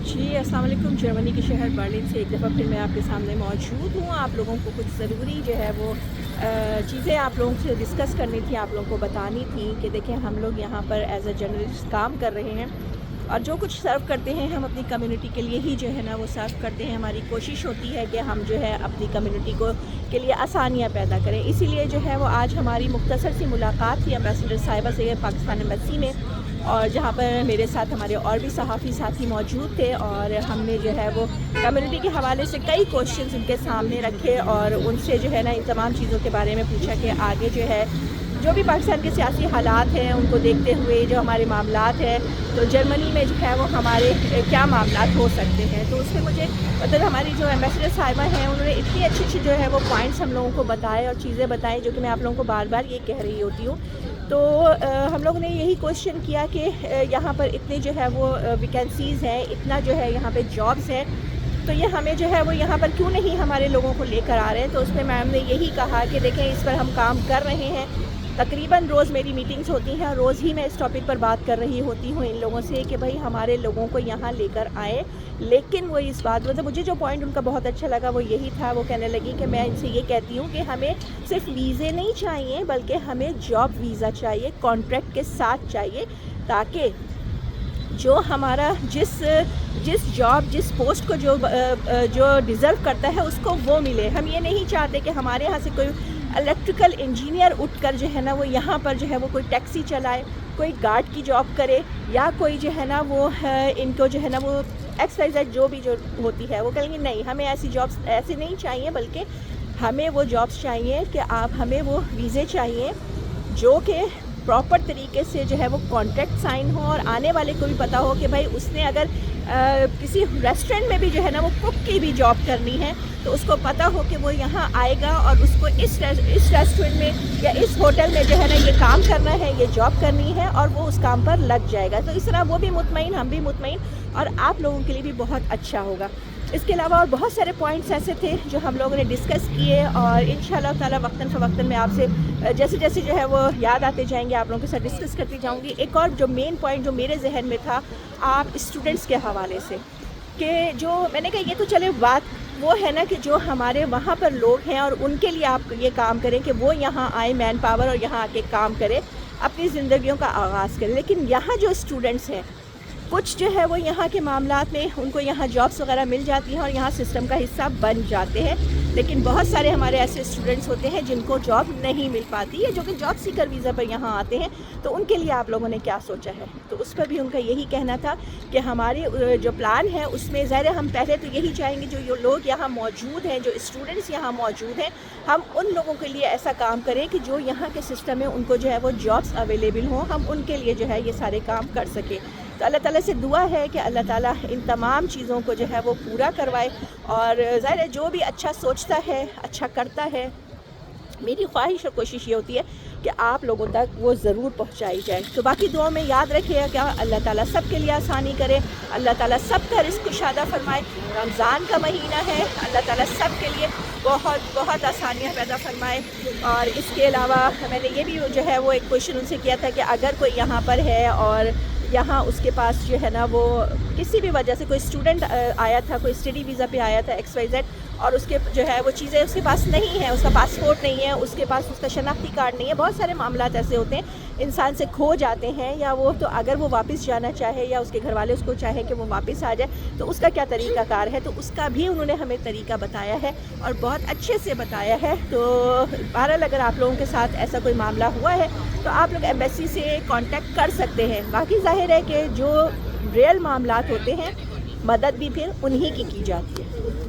जी, अस्सलाम वालेकुम। जर्मनी के शहर बर्लिन से एक दफ़ा फिर मैं आपके सामने मौजूद हूँ। आप लोगों को कुछ ज़रूरी जो है वो चीज़ें आप लोगों से डिस्कस करनी थी, आप लोगों को बतानी थी कि देखें हम लोग यहाँ पर एज़ अ जर्नलिस्ट काम कर रहे हैं और जो कुछ सर्व करते हैं हम अपनी कम्युनिटी के लिए ही जो है ना वो सर्व करते हैं। हमारी कोशिश होती है कि हम जो है अपनी कम्युनिटी को के लिए आसानियाँ पैदा करें। इसीलिए जो है वो आज हमारी मुख्तसर सी मुलाकात थी एम्बेसडर साहिबा से पाकिस्तान एम्बेसी में, और जहाँ पर मेरे साथ हमारे और भी सहाफ़ी साथी मौजूद थे और हमने जो है वो कम्युनिटी के हवाले से कई क्वेश्चंस उनके सामने रखे और उनसे जो है ना इन तमाम चीज़ों के बारे में पूछा कि आगे जो है जो भी पाकिस्तान के सियासी हालात हैं उनको देखते हुए जो हमारे मामलात हैं तो जर्मनी में जो है वो हमारे क्या मामलात हो सकते हैं। तो उसमें मुझे मतलब हमारी जो एम्बेसडर साहिबा हैं उन्होंने इतनी अच्छी अच्छी जो है वो पॉइंट्स हम लोगों को बताए और चीज़ें बताई जो कि मैं आप लोगों को बार बार ये कह रही होती हूँ। तो हम लोगों ने यही क्वेश्चन किया कि यहाँ पर इतने जो है वो वैकेंसीज़ हैं, इतना जो है यहाँ पे जॉब्स हैं, तो ये हमें जो है वो यहाँ पर क्यों नहीं हमारे लोगों को लेकर आ रहे हैं। तो उसमें मैम ने यही कहा कि देखें इस पर हम काम कर रहे हैं। तकरीबन रोज़ मेरी मीटिंग्स होती हैं और रोज़ ही मैं इस टॉपिक पर बात कर रही होती हूँ इन लोगों से कि भाई हमारे लोगों को यहाँ लेकर आए। लेकिन वो इस बात मतलब मुझे जो पॉइंट उनका बहुत अच्छा लगा वो यही था, वो कहने लगी कि मैं इनसे ये कहती हूँ कि हमें सिर्फ वीज़े नहीं चाहिए बल्कि हमें जॉब वीज़ा चाहिए, कॉन्ट्रैक्ट के साथ चाहिए, ताकि जो हमारा जिस जॉब जिस पोस्ट को जो डिज़र्व करता है उसको वो मिले। हम ये नहीं चाहते कि हमारे यहाँ से कोई इलेक्ट्रिकल इंजीनियर उठकर जो है ना वो यहाँ पर जो है वो कोई टैक्सी चलाए, कोई गार्ड की जॉब करे, या कोई जो है ना वो इनको जो है ना वो एक्सरसाइज जो भी जो होती है वो कहेंगे नहीं हमें ऐसी जॉब्स ऐसे नहीं चाहिए, बल्कि हमें वो जॉब्स चाहिए कि आप हमें वो वीज़े चाहिए जो कि प्रॉपर तरीके से जो है वो कॉन्ट्रैक्ट साइन हो और आने वाले को भी पता हो कि भाई उसने अगर किसी रेस्टोरेंट में भी जो है ना वो कुक की भी जॉब करनी है तो उसको पता हो कि वो यहाँ आएगा और उसको इस रेस्टोरेंट में या इस होटल में जो है ना ये काम करना है, ये जॉब करनी है और वो उस काम पर लग जाएगा। तो इस तरह वो भी मुतमईन, हम भी मुतमईन और आप लोगों के लिए भी बहुत अच्छा होगा। इसके अलावा और बहुत सारे पॉइंट्स ऐसे थे जो हम लोगों ने डिस्कस किए और इंशाअल्लाह ताला वक्तन फ़वक्तन मैं आपसे जैसे जैसे जो है वो याद आते जाएंगे आप लोगों के साथ डिस्कस करती जाऊंगी। एक और जो मेन पॉइंट जो मेरे जहन में था आप स्टूडेंट्स के हवाले से कि जो मैंने कहा ये तो चले बात वो है ना कि जो हमारे वहाँ पर लोग हैं और उनके लिए आप ये काम करें कि वो यहाँ आए मैन पावर और यहाँ आके काम करें, अपनी ज़िंदगियों का आगाज़ करें। लेकिन यहाँ जो स्टूडेंट्स हैं कुछ जो है वो यहाँ के मामलात में उनको यहाँ जॉब्स वगैरह मिल जाती हैं और यहाँ सिस्टम का हिस्सा बन जाते हैं, लेकिन बहुत सारे हमारे ऐसे स्टूडेंट्स होते हैं जिनको जॉब नहीं मिल पाती है, जो कि जॉब सीकर वीज़ा पर यहाँ आते हैं। तो उनके लिए आप लोगों ने क्या सोचा है? तो उस पर भी उनका यही कहना था कि हमारे जो प्लान है उसमें ज़ाहिर हम पहले तो यही चाहेंगे जो लोग यहाँ मौजूद हैं, जो स्टूडेंट्स यहाँ मौजूद हैं, हम उन लोगों के लिए ऐसा काम करें कि जो यहाँ के सिस्टम में उनको जो है वो जॉब्स अवेलेबल हों, हम उनके लिए जो है ये सारे काम कर सकें। तो अल्लाह ताला से दुआ है कि अल्लाह ताला इन तमाम चीज़ों को जो है वो पूरा करवाए और ज़ाहिर है जो भी अच्छा सोचता है अच्छा करता है, मेरी ख्वाहिश और कोशिश ये होती है कि आप लोगों तक वो ज़रूर पहुंचाई जाए। तो बाकी दुआ में याद रखिएगा कि अल्लाह ताला सब के लिए आसानी करे, अल्लाह ताला सब का रिज़्क़ कुशादा फरमाए। रमज़ान का महीना है, अल्लाह ताला सब के लिए बहुत बहुत आसानियाँ पैदा फरमाए। और इसके अलावा मैंने ये भी जो है वो एक क्वेश्चन उनसे किया था कि अगर कोई यहाँ पर है और यहाँ उसके पास जो है ना वो किसी भी वजह से कोई स्टूडेंट आया था, कोई स्टडी वीज़ा पे आया था XYZ और उसके जो है वो चीज़ें उसके पास नहीं है, उसका पासपोर्ट नहीं है, उसके पास उसका शनाख्ती कार्ड नहीं है, बहुत सारे मामलात ऐसे होते हैं इंसान से खो जाते हैं या वो तो अगर वो वापस जाना चाहे या उसके घर वाले उसको चाहे कि वो वापस आ जाए तो उसका क्या तरीक़ाकार है, तो उसका भी उन्होंने हमें तरीका बताया है और बहुत अच्छे से बताया है। तो बहरहाल अगर आप लोगों के साथ ऐसा कोई मामला हुआ है तो आप लोग एम्बेसी से कांटेक्ट कर सकते हैं। बाकी ज़ाहिर है कि जो रियल मामलात होते हैं मदद भी फिर उन्हीं की जाती है।